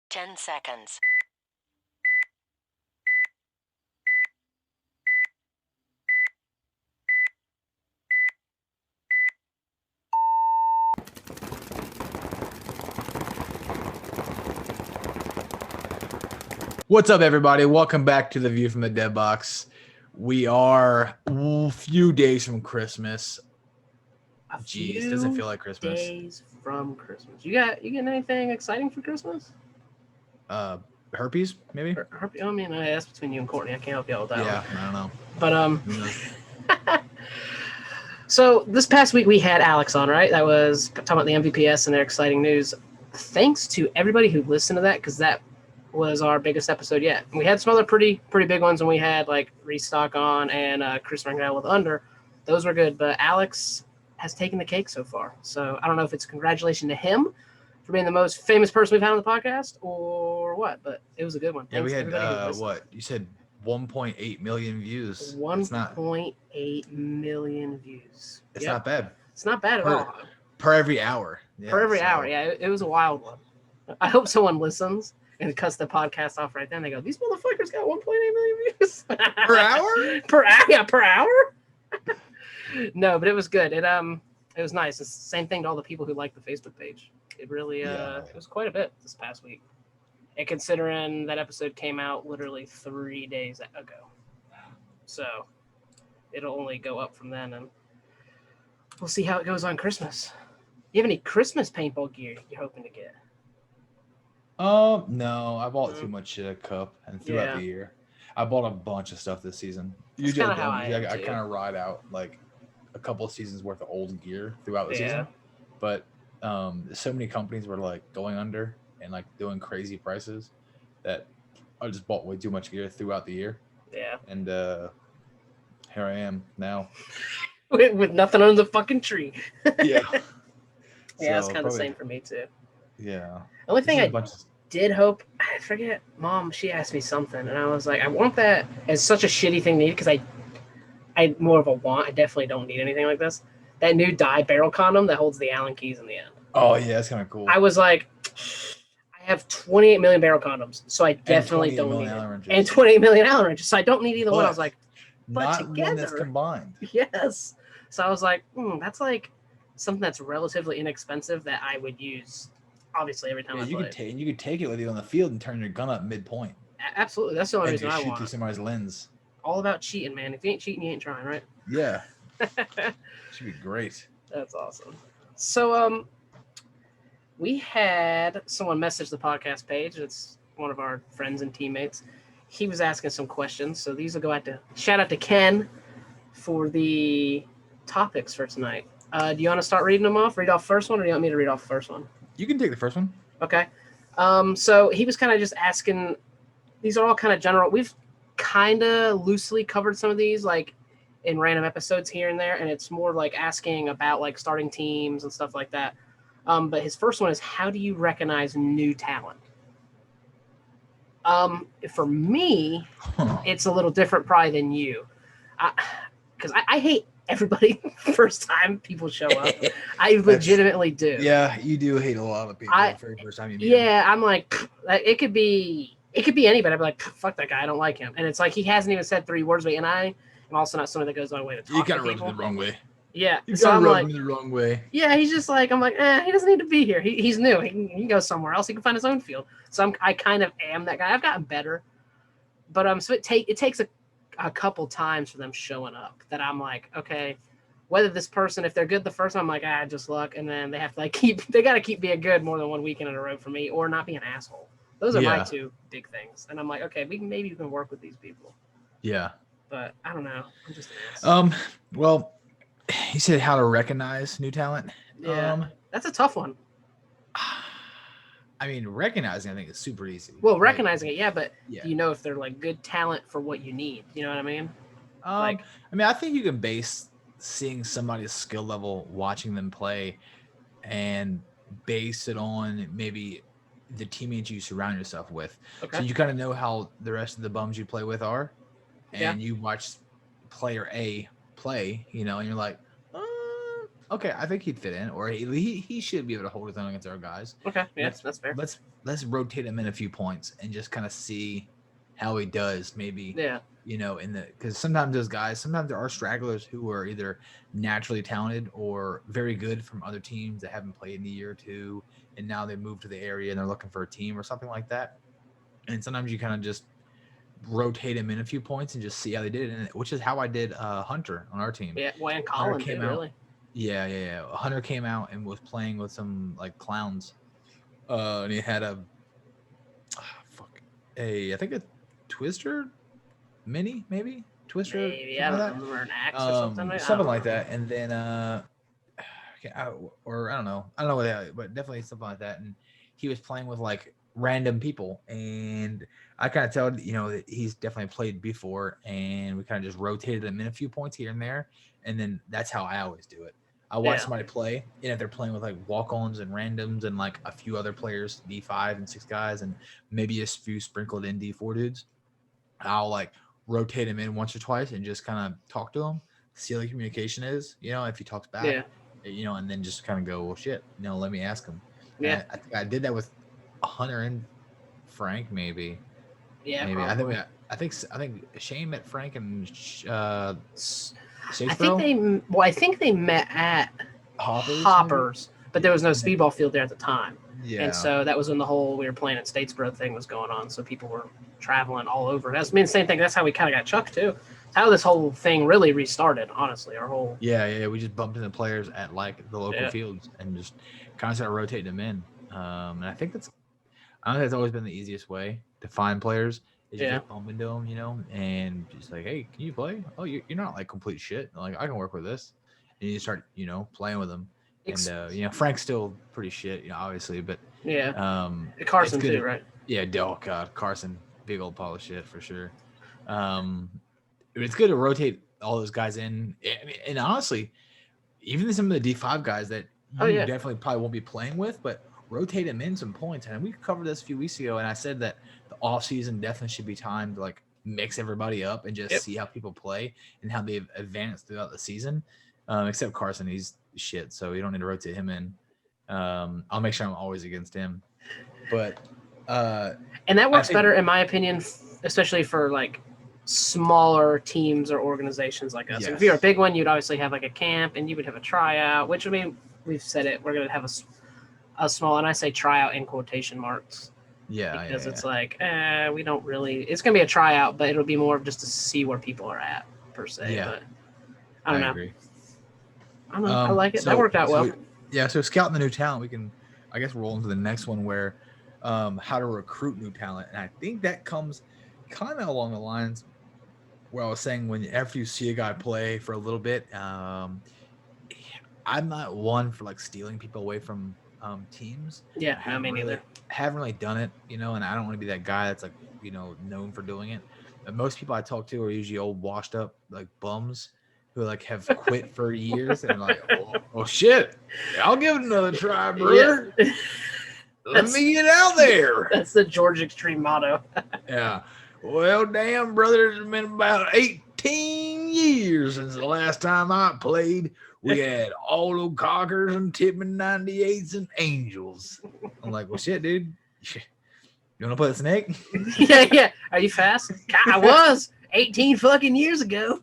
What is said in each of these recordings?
10 seconds. What's up, everybody? Welcome back to the View from the Dead Box. We are a few days from Christmas. Jeez, doesn't feel like Christmas. Days from Christmas. You getting anything exciting for Christmas? Herpes, maybe? I mean, that's between you and Courtney. I can't help you out with that Yeah, one. I don't know. But so this past week we had Alex on, right? That was talking about the MVPS and their exciting news. Thanks to everybody who listened to that, because that was our biggest episode yet. We had some other pretty big ones when we had like Restock on and Chris Ringdale with Under. Those were good, but Alex has taken the cake so far. So I don't know if it's a congratulations to him for being the most famous person we've had on the podcast or what, but it was a good one. Yeah, Thanks we had, to what? You said 1.8 million views. 1.8 million views. It's not bad. It's not bad at all. Per every hour. Yeah, per every hour, yeah. It was a wild one. I hope someone listens and cuts the podcast off right then. They go, these motherfuckers got 1.8 million views. Per hour? Per hour? No, but it was good. It was nice. It's the same thing to all the people who like the Facebook page. It really it was quite a bit this past week. And considering that episode came out literally 3 days ago. So it'll only go up from then, and we'll see how it goes on Christmas. You have any Christmas paintball gear you're hoping to get? No, I bought too much cup and throughout the year. I bought a bunch of stuff this season. Usually I kind of ride out like a couple of seasons worth of old gear throughout the season. But so many companies were like going under and like doing crazy prices that I just bought way too much gear throughout the year. Yeah. And here I am now. with nothing under the fucking tree. Yeah. Yeah, it's kind of the same for me too. Yeah. The only thing I did hope, I forget, Mom, she asked me something, and I was like, I want that as such a shitty thing to need, because I more of a want. I definitely don't need anything like this. That new dye barrel condom that holds the Allen keys in the end. Oh, yeah, that's kind of cool. I was like, I have 28 million barrel condoms, so I definitely don't need it. And 28 million Allen wrenches, so I don't need either one. I was like, but not together, one that's combined. Yes. So I was like, that's like something that's relatively inexpensive that I would use, obviously, every time I play. You could take it with you on the field and turn your gun up midpoint. Absolutely. That's the only reason I want shoot through somebody's lens. All about cheating, man. If you ain't cheating, you ain't trying, right? Yeah. Should be great. That's awesome. So, we had someone message the podcast page. It's one of our friends and teammates. He was asking some questions, so these will go out to shout out to Ken for the topics for tonight. Do you want to start reading them off? Read off first one, or do you want me to read off the first one? You can take the first one. Okay. So he was kind of just asking. These are all kind of general. We've kind of loosely covered some of these, like in random episodes here and there, and it's more like asking about like starting teams and stuff like that. But his first one is, how do you recognize new talent? For me, it's a little different probably than you, because I hate everybody first time people show up. I legitimately do. Yeah, you do hate a lot of people the very first time you meet them. I'm like, it could be anybody. I'd be like, fuck that guy, I don't like him. And it's like he hasn't even said 3 words, and I am also not somebody that goes my way to talk to people. You gotta rub him the wrong way. Yeah, you gotta rub him the wrong way. Yeah, he's just like, I'm like, he doesn't need to be here. He's new. He can go somewhere else. He can find his own field. So I kind of am that guy. I've gotten better, but so it takes a couple times for them showing up that I'm like, okay, whether this person, if they're good the first time, I'm like, just luck, and then they have to like they got to keep being good more than one weekend in a row for me, or not be an asshole. Those are my 2 big things, and I'm like, okay, maybe you can work with these people. Yeah, but I don't know. I'm just an ass. Well, he said how to recognize new talent. Yeah, that's a tough one. I mean, recognizing I think is super easy. Well, recognizing it, but do you know if they're like good talent for what you need? You know what I mean? I think you can base seeing somebody's skill level, watching them play, and base it on maybe the teammates you surround yourself with. Okay. So you kind of know how the rest of the bums you play with are, and you watch player A play, and you're like, okay, I think he'd fit in, or he should be able to hold his own against our guys. Okay, yeah, that's fair. let's rotate him in a few points and just kind of see how he does. Maybe, because sometimes sometimes there are stragglers who are either naturally talented or very good from other teams that haven't played in a year or two, and now they move to the area and they're looking for a team or something like that. And sometimes you kind of just rotate him in a few points and just see how they did it, which is how I did Hunter on our team. Yeah, and Colin came out. Really. Yeah. Hunter came out and was playing with some like clowns, and he had I think a Twister Mini, maybe Twister. Maybe I don't remember, an axe or something like that. And then I don't know what, but definitely something like that. And he was playing with like random people, and I kind of tell that he's definitely played before, and we kind of just rotated him in a few points here and there, and then that's how I always do it. I watch somebody play, and if they're playing with like walk-ons and randoms and like a few other players, D5 and 6 guys, and maybe a few sprinkled in D4 dudes, I'll like rotate him in once or twice and just kind of talk to him, see how the communication is, if he talks back, and then just kind of go, well, shit, let me ask him. Yeah, I think I did that with Hunter and Frank, maybe. Yeah, maybe. Probably. I think Shane met Frank and I think they met at Hoppers, but there was no speedball field there at the time. Yeah. And so that was when the whole we were playing at Statesboro thing was going on. So people were traveling all over. That's the same thing. That's how we kind of got Chuck too. That's how this whole thing really restarted. Honestly, our whole we just bumped into players at like the local fields and just kind of started rotating them in. And I think that's always been the easiest way to find players. Is you just bump into them, and just like, hey, can you play? Oh, you're not like complete shit. Like, I can work with this. And you start, playing with them. And, Frank's still pretty shit, obviously, but Carson too, right? Yeah. Oh God, Carson, big old pile of shit for sure. It's good to rotate all those guys in. And honestly, even some of the D5 guys that you definitely probably won't be playing with, but rotate them in some points. And we covered this a few weeks ago, and I said that the off season definitely should be time to like mix everybody up and just see how people play and how they've advanced throughout the season. Except Carson, he's shit, so you don't need to rotate him in. I'll make sure I'm always against him. But and that works better in my opinion, especially for like smaller teams or organizations like us. Yes. If you're a big one, you'd obviously have like a camp and you would have a tryout, which we've said it, we're going to have a small, and I say tryout in quotation marks. Yeah. Because it's like, we don't really, it's going to be a tryout, but it'll be more of just to see where people are at per se. Yeah. But I don't know. Agree. I don't know. I like it. That worked out well. So scouting the new talent, we can, I guess, roll into the next one where how to recruit new talent. And I think that comes kind of along the lines where I was saying, when after you see a guy play for a little bit, I'm not one for like stealing people away from teams. Yeah, I mean, neither. Haven't really done it, and I don't want to be that guy that's like, known for doing it. But most people I talk to are usually old washed up like bums who like have quit for years and like, oh shit, I'll give it another try, brother. Yeah. Let me get out there. That's the George Extreme motto. Yeah. Well, damn, brother, it's been about 18 years since the last time I played. We had auto cockers and Tippin 98s and angels. I'm like, well, shit, dude. You want to play the snake? Yeah. Are you fast? I was 18 fucking years ago.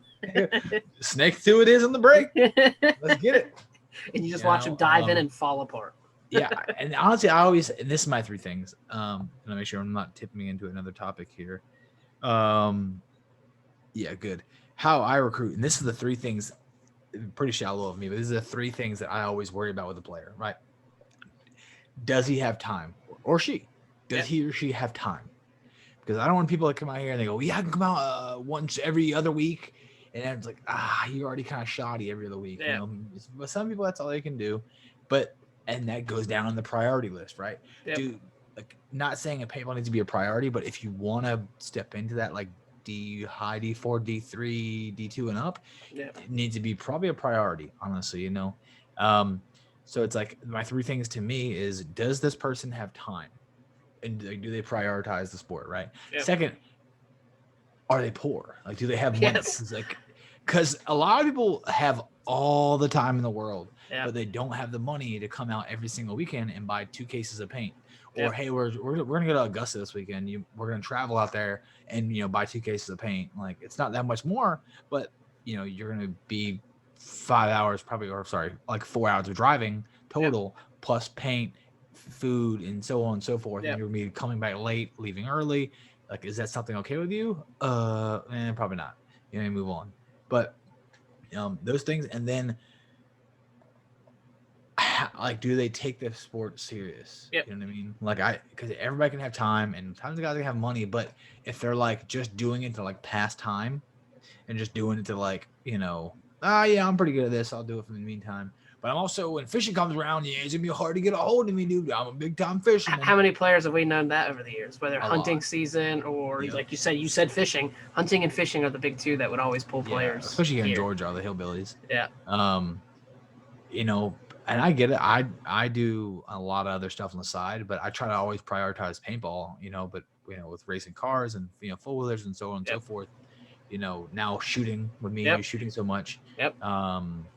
Snake 2 it is on the break. Let's get it. And you just watch him dive in and fall apart. Yeah. And honestly, and this is my 3 things. And I'll make sure I'm not tipping into another topic here. Yeah, good. How I recruit. And this is the 3 things, pretty shallow of me, but these are the 3 things that I always worry about with a player, right? Does he have time? Or she? Does he or she have time? Because I don't want people to come out here and they go, I can come out once every other week. And it's like, you're already kind of shoddy every other week. Yeah. But some people, that's all they can do. And that goes down on the priority list, right? Yep. Dude, like, not saying a paintball needs to be a priority, but if you want to step into that, like high D4, D3, D2 and up, it needs to be probably a priority, honestly, So it's like, my 3 things to me is, does this person have time? And do they prioritize the sport, right? Yep. Second, are they poor? Like, do they have money? Yes. Because a lot of people have all the time in the world, but they don't have the money to come out every single weekend and buy 2 cases of paint Or hey, we're gonna go to Augusta this weekend. We're gonna travel out there and buy 2 cases of paint. Like it's not that much more, but you're gonna be 5 hours probably, or sorry, like 4 hours of driving total plus paint, food, and so on and so forth. And you're gonna be coming back late, leaving early. Like, is that something okay with you? Probably not. Move on. But those things, and then like, do they take the sport serious? Yep. You know what I mean? Like because everybody can have time, and sometimes the guys can have money, but if they're like just doing it to like pass time and just doing it to like, I'm pretty good at this, I'll do it for the meantime. But I'm also, when fishing comes around, it's gonna be hard to get a hold of me, dude. I'm a big time fisherman. How many players have we known that over the years? Whether hunting season or like you said fishing. Hunting and fishing are the big two that would always pull players. Especially here in Georgia, the hillbillies. Yeah. And I get it. I do a lot of other stuff on the side, but I try to always prioritize paintball, but with racing cars and four wheelers and so on and so forth. Now shooting with me, shooting so much. Yep.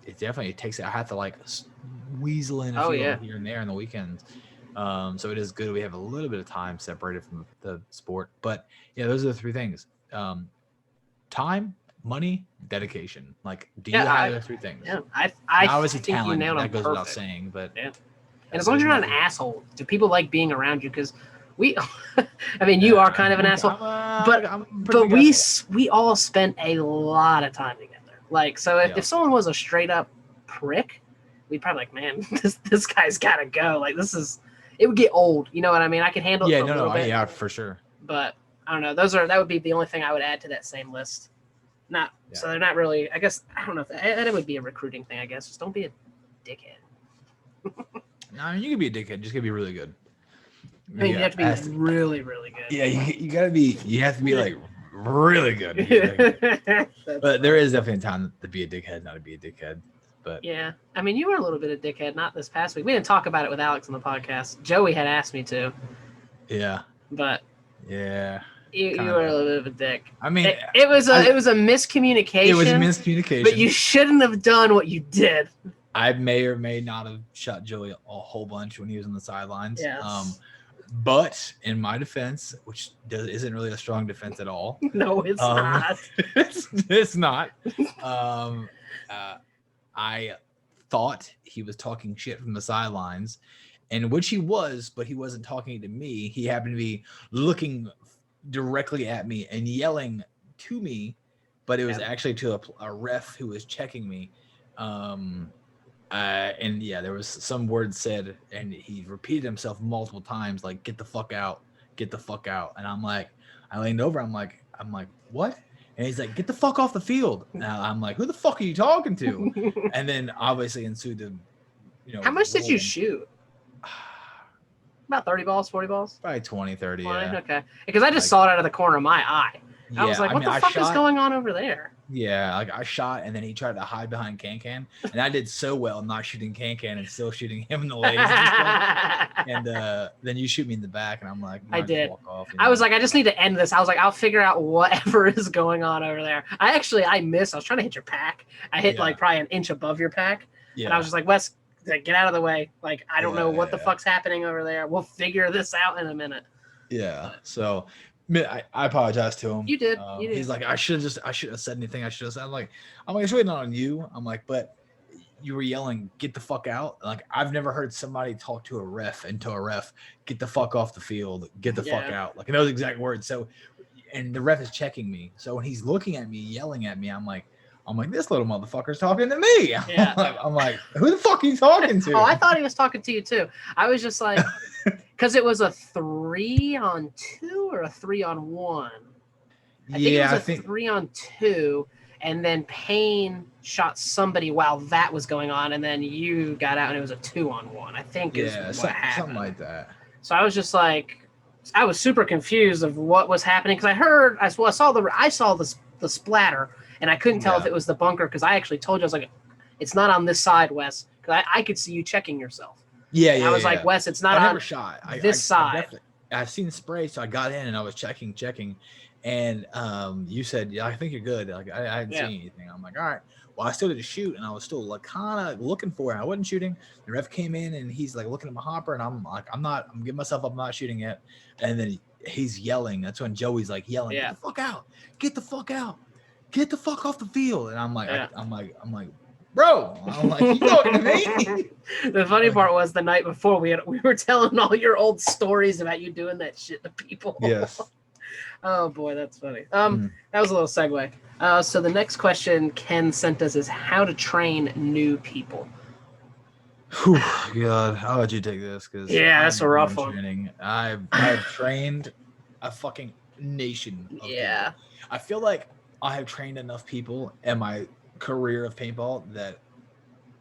It definitely takes it. I have to like weasel in a few here and there on the weekends. So it is good we have a little bit of time separated from the sport. But those are the 3 things: time, money, dedication. Like, do you have those 3 things? Yeah, I think talent, that goes without saying, but and as long as you're not an asshole, do people like being around you? Because I mean, you are kind of an asshole, but we all spent a lot of time together. Like, so if someone was a straight up prick, we'd probably like, man, this guy's got to go. Like, it would get old. You know what I mean? I can handle it for a little bit. Yeah, for sure. But I don't know. That would be the only thing I would add to that same list. So they're not really. I guess I don't know if that would be a recruiting thing. I guess just don't be a dickhead. No, I mean, you can be a dickhead. Just gotta be really good. I mean, you have to be really, really good. Yeah, you gotta be. You have to be like really good. But there is definitely a time to be a dickhead, not to be a dickhead. But yeah, I mean, you were a little bit of a dickhead, not this past week. We didn't talk about it with Alex on the podcast. Joey had asked me to. Yeah. But yeah, you were a little bit of a dick. I mean, it was a miscommunication. It was a miscommunication. But you shouldn't have done what you did. I may or may not have shot Joey a whole bunch when he was on the sidelines. Yes. But in my defense, which isn't really a strong defense at all. No, it's not. It's not. I thought he was talking shit from the sidelines, and which he was, but he wasn't talking to me. He happened to be looking directly at me and yelling to me, but it was actually to a ref who was checking me. And there was some word said, and he repeated himself multiple times, like, get the fuck out. And I'm like, I leaned over, I'm like, what? And he's like, get the fuck off the field. And I'm like, who the fuck are you talking to? And then obviously ensued the, How much did you shoot? About 30 balls, 40 balls? Probably 20, 30, 20? yeah. Okay. Because I just saw it out of the corner of my eye. I was like, what the fuck is going on over there? Yeah, like I shot, and then he tried to hide behind Can, and I did so well not shooting Can and still shooting him in the legs. And then you shoot me in the back, and I'm like, I did. Walk off, I was like, I just need to end this. I was like, I'll figure out whatever is going on over there. I missed. I was trying to hit your pack. I hit like probably an inch above your pack, and I was just like, Wes, get out of the way. Like, I don't know what the fuck's happening over there. We'll figure this out in a minute. Yeah. So I apologize to him. You did. He's like, I should have said anything. I'm like, it's really not on you. I'm like, but you were yelling, get the fuck out. Like, I've never heard somebody talk to a ref and tell a ref, get the fuck off the field, get the fuck out. Like, in those exact words. So, and the ref is checking me. So when he's looking at me, yelling at me, I'm like, this little motherfucker's talking to me. Yeah. I'm like, who the fuck are you talking to? Oh, I thought he was talking to you too. I was just like, because it was a 3-on-2 or a 3-on-1. I think it was a 3-on-2, and then Payne shot somebody while that was going on, and then you got out and it was a 2-on-1. I think is what happened. Something like that. So I was just like, I was super confused of what was happening because I saw the splatter. And I couldn't tell if it was the bunker because I actually told you, I was like, it's not on this side, Wes. Because I could see you checking yourself. Yeah. I was like, Wes, it's not on this side. I've seen spray, so I got in and I was checking. And you said, I think you're good. Like, I hadn't seen anything. I'm like, all right. Well, I still did a shoot, and I was still like kind of looking for it. I wasn't shooting. The ref came in, and he's like looking at my hopper, and I'm like, I'm giving myself up. I'm not shooting yet. And then he's yelling. That's when Joey's like yelling, "Get the fuck out! Get the fuck out! Get the fuck off the field!" And I'm like, I'm like, bro, I'm like, you talking to me? The funny part was the night before we were telling all your old stories about you doing that shit to people. Yes. Oh boy, that's funny. That was a little segue. So the next question Ken sent us is how to train new people. Whew, God, I'll let you take this because that's a rough one. I've trained a fucking nation of people. I feel like I have trained enough people in my career of paintball that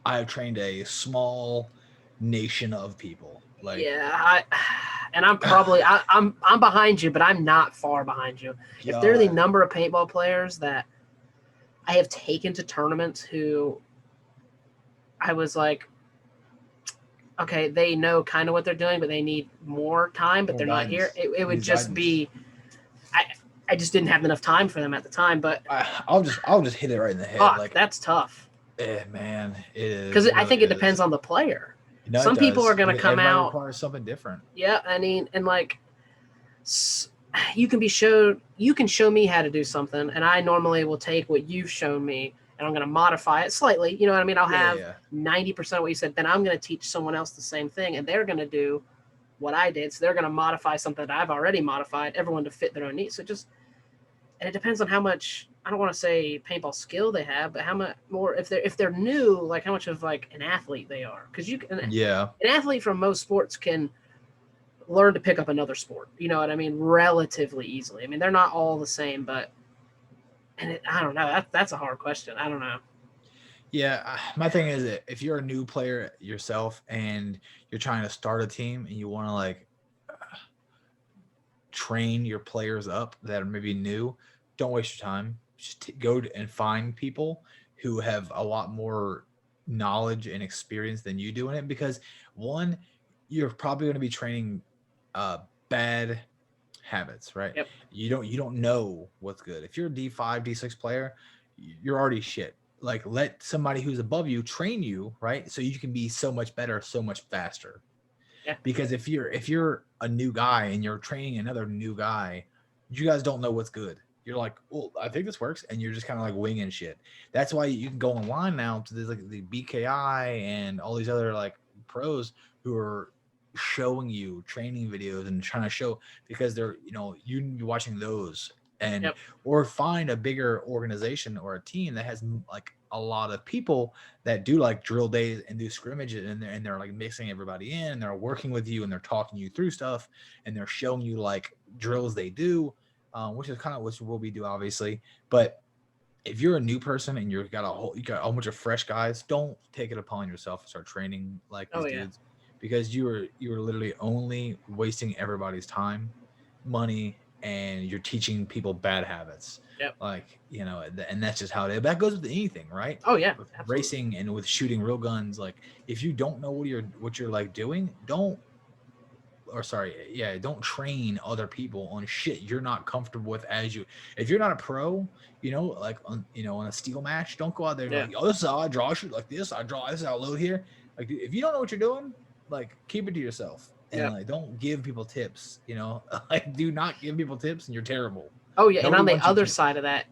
I have trained a small nation of people. Like I'm probably I'm behind you, but I'm not far behind you. God. If they're the number of paintball players that I have taken to tournaments who I was like, okay, they know kind of what they're doing, but they need more time, but they're not here. It would just be, I just didn't have enough time for them at the time. But I'll just hit it right in the head. Like that's tough. Man, it is because I think it depends on the player. No, some people are going to come out requires something different. Yeah, I mean, and like you can show me how to do something, and I normally will take what you've shown me and I'm going to modify it slightly. You know what I mean? I'll have 90% of what you said. Then I'm going to teach someone else the same thing, and they're going to do what I did. So they're going to modify something that I've already modified, everyone to fit their own needs. So and it depends on how much, I don't want to say paintball skill they have, but how much more, if they're new, like how much of like an athlete they are. Because an athlete from most sports can learn to pick up another sport. You know what I mean? Relatively easily. I mean, they're not all the same, but I don't know. That's a hard question. I don't know. Yeah, my thing is that if you're a new player yourself and you're trying to start a team and you want to like train your players up that are maybe new, don't waste your time. Just go and find people who have a lot more knowledge and experience than you do in it, because one, you're probably going to be training bad habits, right? Yep. You don't know what's good. If you're a D5, D6 player, you're already shit. Like, let somebody who's above you train you, right? So you can be so much better, so much faster. Yeah. Because if you're a new guy and you're training another new guy, you guys don't know what's good. You're like, well, I think this works, and you're just kind of like winging shit. That's why you can go online now to like the BKI and all these other like pros who are showing you training videos and trying to show, because they're, you can be watching those and or find a bigger organization or a team that has like a lot of people that do like drill days and do scrimmages, and they're like mixing everybody in, and they're working with you and they're talking you through stuff and they're showing you like drills they do, which is kind of what we do, obviously. But if you're a new person and you got a whole bunch of fresh guys, don't take it upon yourself to start training like these dudes, because you are literally only wasting everybody's time, money, and you're teaching people bad habits. Like, and that's just how it is. That goes with anything, right? Oh yeah, with racing and with shooting real guns. Like, if you don't know what you're like doing, don't train other people on shit you're not comfortable with. If you're not a pro, like on a steel match, don't go out there and like, oh, this is how I draw, shoot like this, this is how I load here. Like, if you don't know what you're doing, like, keep it to yourself. And like, don't give people tips, like, do not give people tips, and you're terrible. Oh yeah. Nobody, and on the other side of that,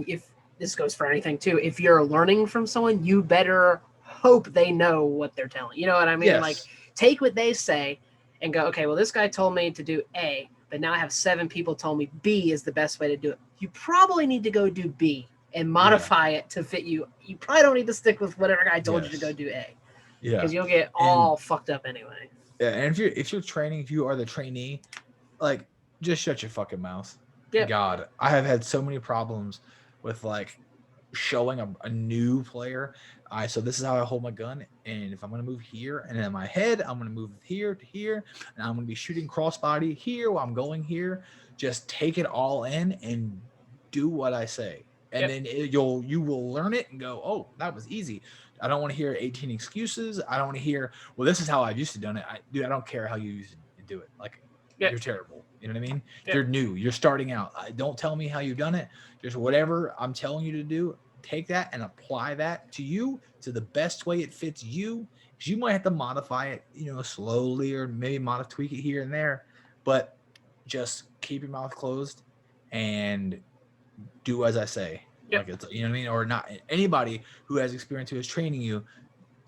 if this goes for anything too, if you're learning from someone, you better hope they know what they're telling. You know what I mean? Yes. Like, take what they say and go, okay, well, this guy told me to do A, but now I have 7 people told me B is the best way to do it. You probably need to go do B and modify it to fit you. You probably don't need to stick with whatever guy told you to go do A. Yeah. Because you'll get all fucked up anyway. Yeah, and if you're training, if you are the trainee, like, just shut your fucking mouth. Yep. God, I have had so many problems with like showing a new player. So this is how I hold my gun, and if I'm gonna move here, and in my head I'm gonna move here to here, and I'm gonna be shooting crossbody here while I'm going here. Just take it all in and do what I say, and then you will learn it and go, oh, that was easy. I don't want to hear 18 excuses. I don't want to hear, well, this is how I've used to done it. I don't care how you used to do it. Like, you're terrible. You know what I mean? You're new. You're starting out. Don't tell me how you've done it. Just whatever I'm telling you to do, take that and apply that to you to the best way it fits you. Because you might have to modify it, slowly, or maybe tweak it here and there, but just keep your mouth closed and do as I say. Yep. Like, it's, you know what I mean? Or not. Anybody who has experience, who is training you,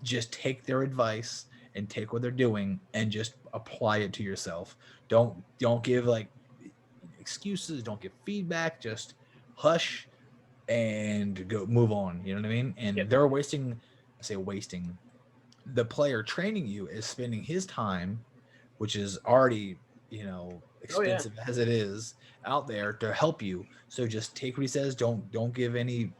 just take their advice and take what they're doing and just apply it to yourself. Don't give like excuses. Don't give feedback. Just hush and go move on. You know what I mean? And they're wasting. The player training you is spending his time, which is already expensive as it is out there, to help you. So just take what he says. Don't give any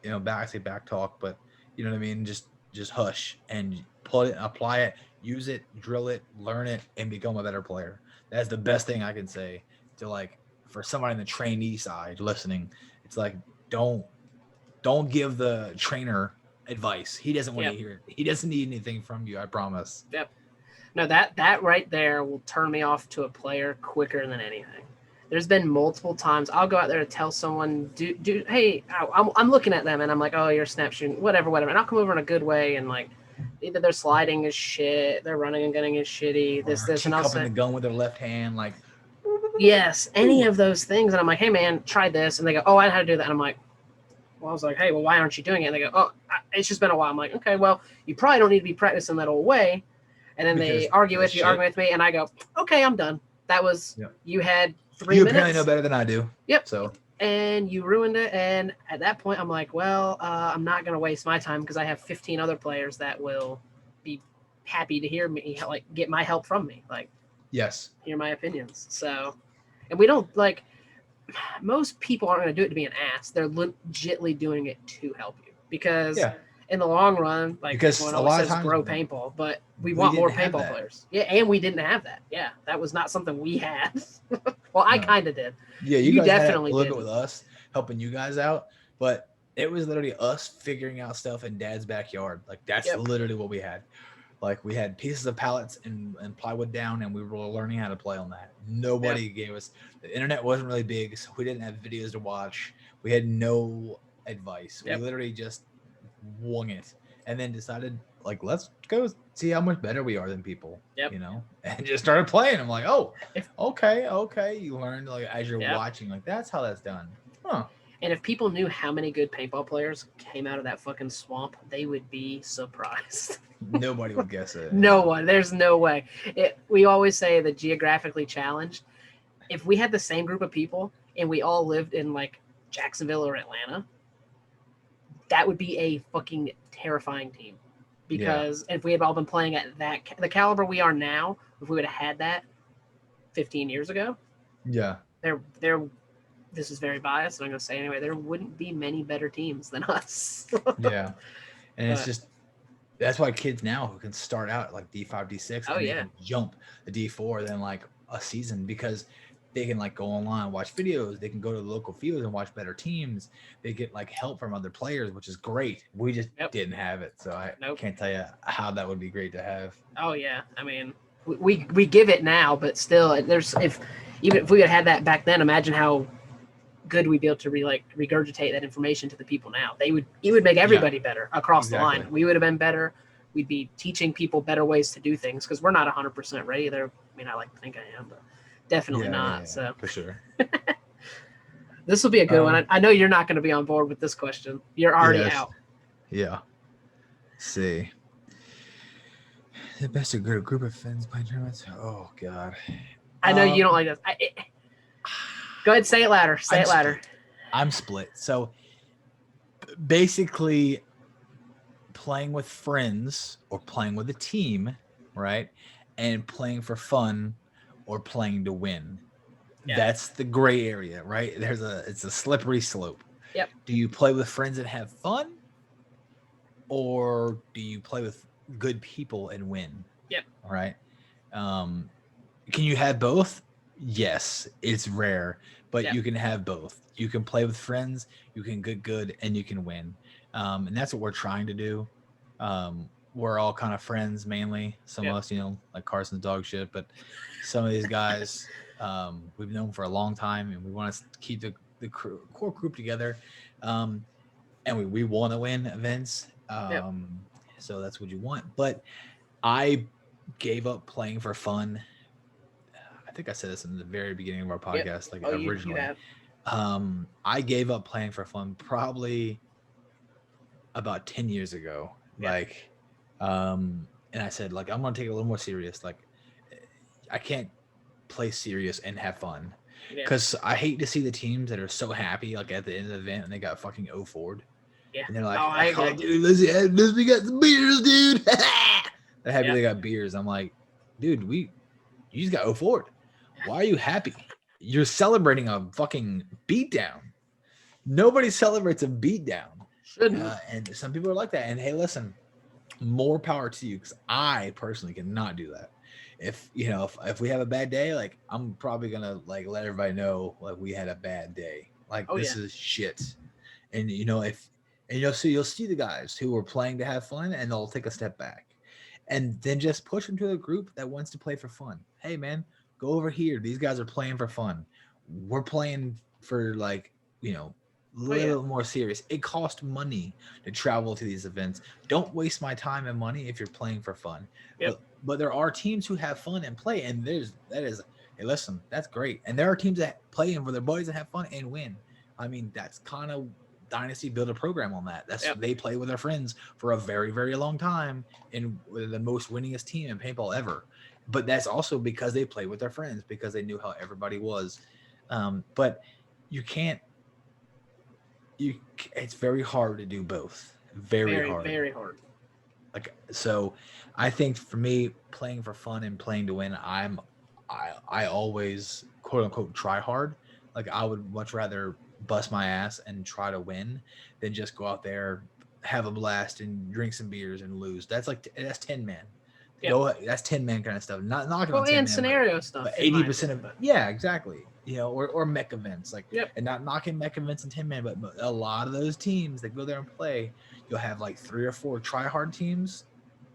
back talk, but you know what I mean. Just hush and apply it, use it, drill it, learn it, and become a better player. That's the best thing I can say to, like, for somebody in the trainee side listening. It's like, don't give the trainer advice. He doesn't want to hear it. He doesn't need anything from you, I promise. Yep. No, that right there will turn me off to a player quicker than anything. There's been multiple times I'll go out there to tell someone, hey, I'm looking at them and I'm like, oh, you're snap shooting, whatever. And I'll come over in a good way and, like, either their sliding is shit, their running and gunning is shitty, this, and I'll say, the gun with their left hand, like, yes, any of those things. And I'm like, hey, man, try this. And they go, oh, I know how to do that. And I'm like, well, I was like, hey, well, why aren't you doing it? And they go, oh, it's just been a while. I'm like, okay, well, you probably don't need to be practicing that old way. And then they argue with me, and I go, okay, I'm done. That was, you had 3 minutes. You apparently know better than I do. Yep. So. And you ruined it. And at that point, I'm like, well, I'm not going to waste my time because I have 15 other players that will be happy to hear me, like, get my help from me. Like, yes, hear my opinions. So, and we don't, like, most people aren't going to do it to be an ass. They're legitimately doing it to help you because in the long run, like, because everyone a always lot says of times grow paintball, but we want more paintball players. Yeah, and we didn't have that. Yeah, that was not something we had. Well, I kind of did. Yeah, you guys definitely did with us, helping you guys out, but it was literally us figuring out stuff in Dad's backyard. Like, that's literally what we had. Like, we had pieces of pallets and plywood down, and we were learning how to play on that. Nobody gave us, the internet wasn't really big, so we didn't have videos to watch. We had no advice. We literally just wung it, and then decided, like, let's go see how much better we are than people, and just started playing. I'm like, oh, okay. You learn, like, as you're watching, like, that's how that's done. Huh. And if people knew how many good paintball players came out of that fucking swamp, they would be surprised. Nobody would guess it. No one. There's no way. We always say the geographically challenged. If we had the same group of people and we all lived in, like, Jacksonville or Atlanta, that would be a fucking terrifying team. Because if we had all been playing at the caliber we are now, if we would have had that 15 years ago, this is very biased, and I'm going to say anyway, there wouldn't be many better teams than us. And it's just, that's why kids now who can start out at, like, D5, D6, and they can jump the D4 than, like, a season, because they can, like, go online, watch videos. They can go to the local fields and watch better teams. They get, like, help from other players, which is great. We just didn't have it, so I can't tell you how that would be great to have. Oh yeah, I mean, we give it now, but still, even if we had that back then, imagine how good we'd be able to regurgitate that information to the people now. It would make everybody better across the line. We would have been better. We'd be teaching people better ways to do things because we're not 100% ready there. I mean, I like to think I am, but definitely not. So for sure. This will be a good one. I know you're not going to be on board with this question. You're already out. Yeah. Let's see. The best of group of friends playing tournaments. Oh God. I know you don't like this. Go ahead, say it louder. Say it louder. I'm split. So basically, playing with friends or playing with a team, right? And playing for fun or playing to win. Yeah. That's the gray area, right? It's a slippery slope. Yep. Do you play with friends and have fun? Or do you play with good people and win? Yep. Right? Can you have both? Yes, it's rare, but you can have both. You can play with friends, you can get good, and you can win. And that's what we're trying to do. We're all kind of friends mainly. Some of us, like Carson's dog shit, but some of these guys we've known for a long time, and we want to keep the core group together. and we want to win events. So that's what you want. But I gave up playing for fun. I think I said this in the very beginning of our podcast, like originally. You have. I gave up playing for fun probably about 10 years ago. Like, and I said, like, I'm gonna take it a little more serious. Like, I can't play serious and have fun. Because I hate to see the teams that are so happy, like at the end of the event, and they got fucking 0 forward. Yeah. And they're like, oh, dude, listen, we got some beers, dude. They're happy they got beers. I'm like, dude, you just got 0 forward. Why are you happy? You're celebrating a fucking beatdown. Nobody celebrates a beatdown. Shouldn't. And some people are like that. And hey, listen, more power to you, because I personally cannot do that. If we have a bad day, like, I'm probably gonna like let everybody know, like, we had a bad day. Like, this is shit. And you'll see the guys who are playing to have fun, and they'll take a step back, and then just push them to a group that wants to play for fun. Hey, man, go over here. These guys are playing for fun. We're playing for, like, a little more serious. It costs money to travel to these events. Don't waste my time and money if you're playing for fun. But there are teams who have fun and play, and hey, listen, that's great. And there are teams that play for their buddies and have fun and win. I mean, that's kind of Dynasty build a program on that. They play with their friends for a very, very long time, and the most winningest team in paintball ever. But that's also because they play with their friends, because they knew how everybody was. But you can't. It's very hard to do both. Very hard. Very hard. Like, so I think for me, playing for fun and playing to win, I always, quote unquote, try hard. Like, I would much rather bust my ass and try to win than just go out there, have a blast, and drink some beers and lose. That's 10 man. That's 10 man kind of stuff. Not knocking on 10 man, scenario stuff. But 80% of it. Yeah, exactly. Or mech events, like, and not knocking mech events and 10 man, but a lot of those teams that go there and play, you'll have like 3 or 4 try hard teams,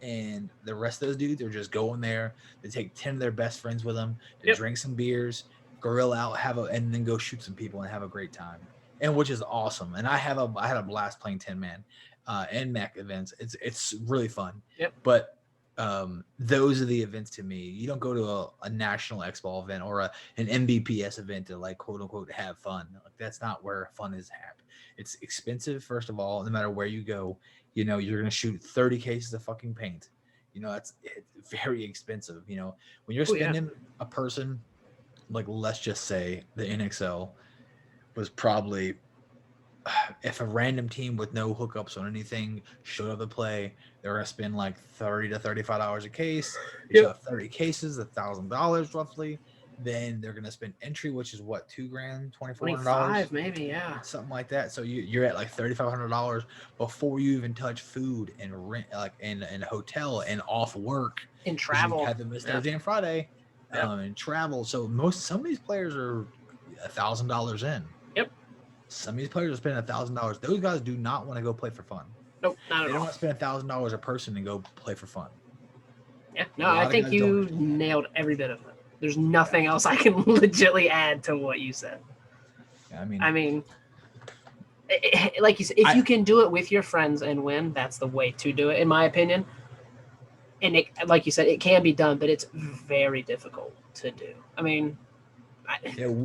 and the rest of those dudes are just going there to take 10 of their best friends with them to drink some beers, grill out, and then go shoot some people and have a great time, and which is awesome. And I had a blast playing 10 man and mech events. It's really fun. But those are the events to me. You don't go to a national X-Ball event or an MBPS event to, like, quote unquote, have fun. Like, that's not where fun is at. It's expensive, first of all. No matter where you go, you're gonna shoot 30 cases of fucking paint. It's very expensive. When you're spending a person, like, let's just say the NXL was probably, if a random team with no hookups on anything showed up to play, they're going to spend like $30 to $35 a case. You have 30 cases, $1,000 roughly. Then they're going to spend entry, which is what, $2,000, $2,400, maybe, something like that. So you're at like $3,500 before you even touch food and rent, like, in a hotel and off work, and travel. You had to miss Thursday and Friday, and travel. So some of these players are $1,000 in. Some of these players are spending $1,000. Those guys do not want to go play for fun. Nope, not at all. They don't want to spend $1,000 a person and go play for fun. Yeah, no, I think you nailed every bit of it. There's nothing else I can legitimately add to what you said. I mean, like you said, if you can do it with your friends and win, that's the way to do it, in my opinion. And like you said, it can be done, but it's very difficult to do. I mean,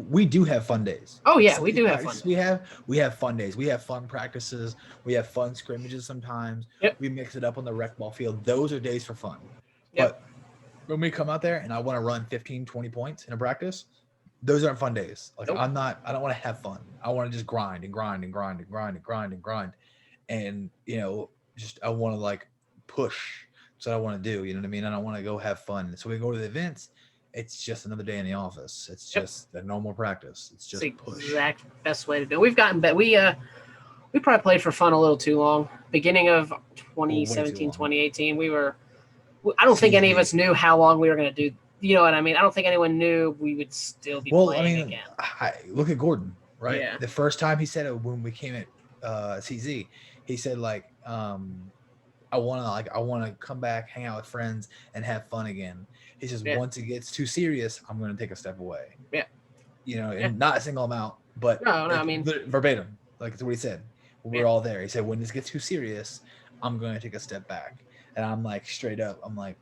we do have fun days. Oh yeah, we do have fun days. We have fun days. We have fun practices. We have fun scrimmages sometimes. We mix it up on the rec ball field. Those are days for fun. But when we come out there and I want to run 15, 20 points in a practice, those aren't fun days. Like, I don't want to have fun. I want to just grind and grind and grind and grind and grind and grind. And, I want to, like, push. That's what I want to do. You know what I mean? I don't want to go have fun. So we go to the events. It's just another day in the office. It's just a normal practice. It's just push. Exact best way to do it. We've gotten better. We probably played for fun a little too long. Beginning of 2017, 2018, I don't think any of us knew how long we were going to do. You know what I mean? I don't think anyone knew we would still be playing again. Look at Gordon, right? Yeah. The first time he said it when we came at CZ, he said, like, I want to come back, hang out with friends, and have fun again. He says, once it gets too serious, I'm going to take a step away. Yeah. And not single him out, but no, I mean, verbatim, like, that's what he said. we're all there. He said, when this gets too serious, I'm going to take a step back. And I'm like, straight up, I'm like,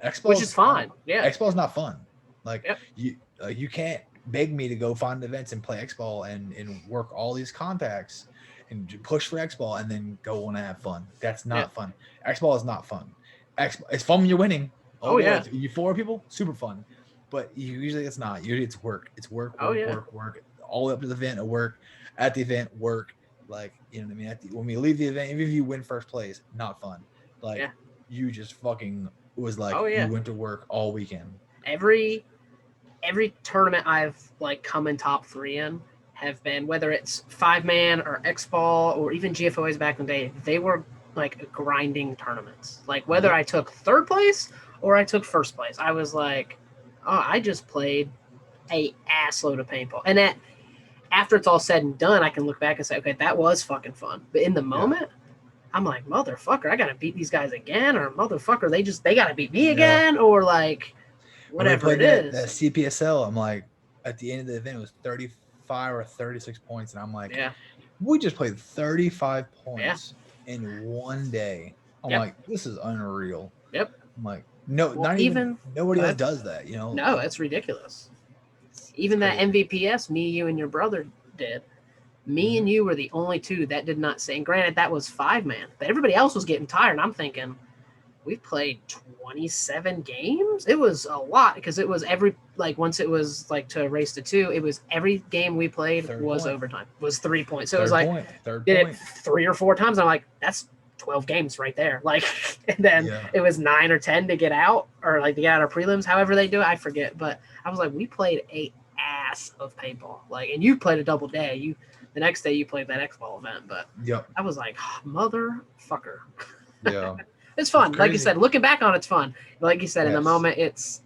X-Ball, which is fine. Yeah, X-Ball is not fun. Like you can't beg me to go find events and play X-Ball and work all these contacts and push for X-Ball and then go want to have fun. That's not fun. X-Ball is not fun. It's fun when you're winning. You 4 people, super fun. But usually it's not. Usually it's work. It's work, work. All the way up to the event, work. At the event, work. Like, you know what I mean? when we leave the event, even if you win first place, not fun. Like, you just fucking was like, you went to work all weekend. Every tournament I've like come in top 3 in have been, whether it's 5-man or X-Ball or even GFOAs back in the day, they were like grinding tournaments. Like whether I took 3rd place or I took 1st place, I was like, oh, I just played a assload of paintball. And that after it's all said and done, I can look back and say, okay, that was fucking fun. But in the moment, I'm like, motherfucker, I gotta beat these guys again, or motherfucker, they gotta beat me again, or like whatever it is. That CPSL, I'm like, at the end of the event, it was 35 or 36 points, and I'm like, we just played 35 points in one day. I'm like, this is unreal. Yep. I'm like, nobody else does that, you know? No, it's ridiculous. Even that MVPS, me, you, and your brother did. Me and you were the only 2 that did not say. And granted, that was 5-man, but everybody else was getting tired. And I'm thinking, we played 27 games. It was a lot because it was once it was like to race to 2, it was every game we played was overtime. Was 3 points. So it was like did it 3 or 4 times. I'm like, that's 12 games right there. Like, and then it was 9 or 10 to get out, or like to get out of prelims. However they do it, I forget. But I was like, we played a ass of paintball. Like, and you played a double day. The next day you played that X-Ball event, but I was like, motherfucker. Yeah. It's fun. Like you said, looking back on it's fun. Like you said, in the moment, it's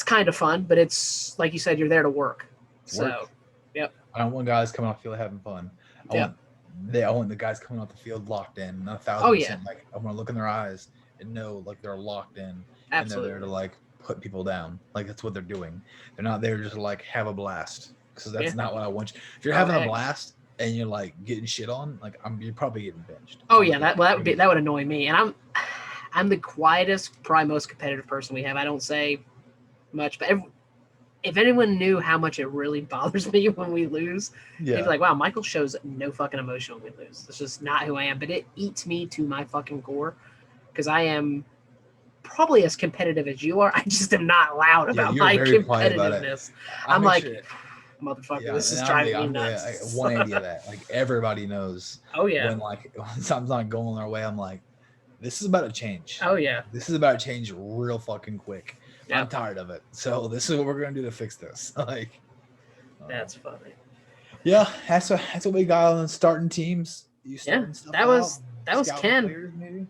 kind of fun, but it's like you said, you're there to work. So, I don't want guys coming off the field having fun. I want the guys coming off the field locked in, 1,000%. Like, I want to look in their eyes and know like they're locked in. Absolutely. And they're there to like put people down. Like that's what they're doing. They're not there just to like have a blast. Because that's not what I want you. If you're having a blast and you're like getting shit on, like you're probably getting benched. Oh yeah, that would annoy me. And I'm the quietest, probably most competitive person we have. I don't say much, but if anyone knew how much it really bothers me when we lose, they'd be like, wow, Michael shows no fucking emotion when we lose. It's just not who I am. But it eats me to my fucking core because I am probably as competitive as you are. I just am not loud about my competitiveness. I'm like, motherfucker, this is driving me nuts. 180 of that. Like everybody knows. Oh yeah. When something's not going our way, I'm like, this is about to change. Oh yeah. This is about to change real fucking quick. Yep. I'm tired of it. So this is what we're gonna do to fix this. Like, that's funny. Yeah, that's what we got on starting teams. That was Ken. Players, maybe?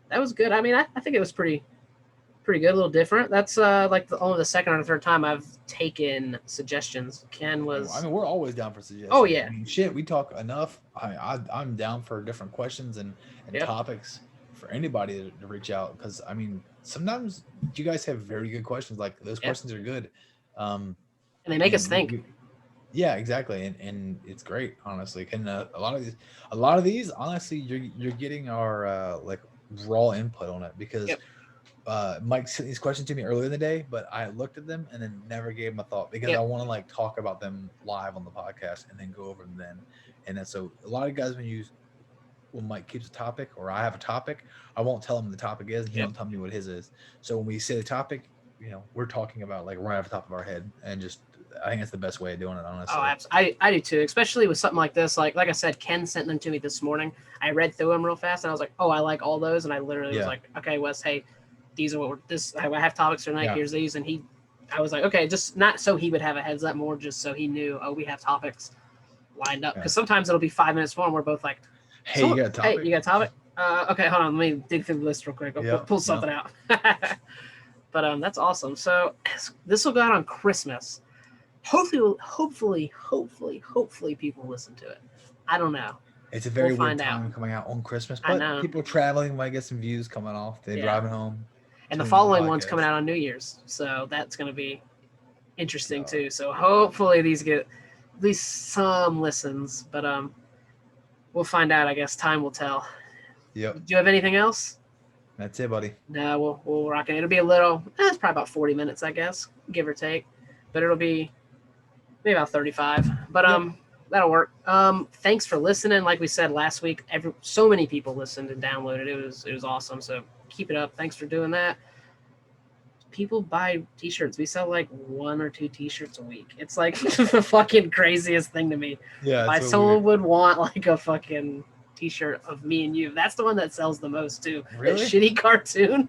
That was good. I mean, I think it was pretty good, a little different. That's like only the second or third time I've taken suggestions. Ken was. I mean, we're always down for suggestions. Oh yeah. I mean, shit, we talk enough. I'm down for different questions and topics for anybody to reach out because I mean sometimes you guys have very good questions. Like those questions are good. And they make us think. Yeah, exactly, and it's great, honestly. And a lot of these, honestly, you're getting our like raw input on it because Mike sent these questions to me earlier in the day, but I looked at them and then never gave them a thought because I want to like talk about them live on the podcast and then go over them then. And then so a lot of guys when Mike keeps a topic or I have a topic, I won't tell him the topic is. He don't tell me what his is. So when we say the topic, we're talking about like right off the top of our head and just. I think that's the best way of doing it, honestly. Oh, absolutely. I do too, especially with something like this. Like I said, Ken sent them to me this morning. I read through them real fast, and I was like, "Oh, I like all those." And I literally was like, "Okay, Wes, hey, these are what I have topics for tonight. Here's these." And I was like, "Okay, just not so he would have a heads up, more just so he knew. Oh, we have topics lined up because sometimes it'll be 5 minutes more, and we're both like, "Hey, you got a topic? Hey, you got a topic? Okay, hold on, let me dig through the list real quick. I'll pull something out." But that's awesome. So this will go out on Christmas. Hopefully people listen to it. I don't know. It's a very weird time coming out on Christmas, but people traveling might get some views coming off. They're driving home. And the following one's coming out on New Year's, so that's going to be interesting too. So hopefully these get at least some listens. But we'll find out. I guess time will tell. Yep. Do you have anything else? That's it, buddy. No, we'll rock it. It'll be a little. It's probably about 40 minutes, I guess, give or take. But it'll be maybe about 35. But that'll work. Thanks for listening. Like we said last week, so many people listened and downloaded. It was awesome. So keep it up. Thanks for doing that. People buy t-shirts. We sell like 1 or 2 t-shirts a week. It's like the fucking craziest thing to me. Yeah. Why someone would want like a fucking t-shirt of me and you. That's the one that sells the most too. Really? That shitty cartoon.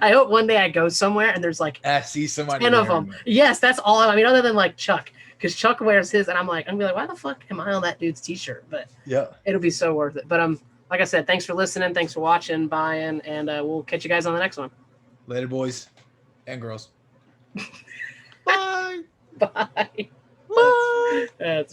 I hope one day I go somewhere and there's like I see somebody 10 of them. Yes, that's all. I mean, other than like Chuck, because Chuck wears his, and I'm gonna be like, why the fuck am I on that dude's t-shirt? But yeah, it'll be so worth it. But like I said, thanks for listening, thanks for watching, buying, and we'll catch you guys on the next one. Later, boys and girls. Bye. Bye. Bye. That's